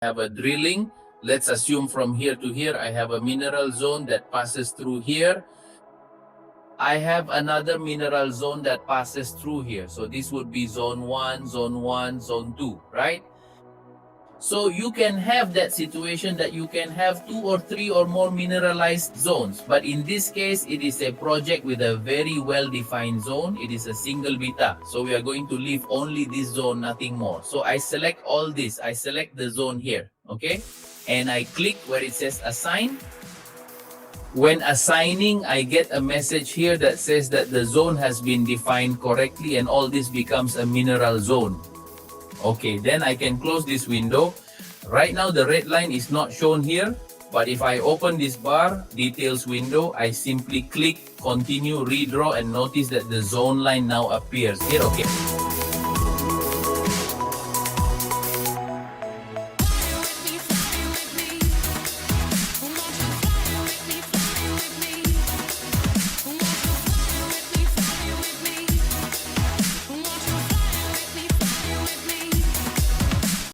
have a drilling. Let's assume from here to here, I have a mineral zone that passes through here. I have another mineral zone that passes through here. So this would be zone 1, zone 1, zone 2, right? So you can have that situation that you can have 2 or 3 or more mineralized zones. But in this case, it is a project with a very well-defined zone. It is a single beta. So we are going to leave only this zone, nothing more. So I select all this. I select the zone here, okay? And I click where it says assign. When assigning, I get a message here that says that the zone has been defined correctly and all this becomes a mineral zone. Okay, then I can close this window. Right now the red line is not shown here, but if I open this bar, details window, I simply click continue redraw and notice that the zone line now appears here. Okay.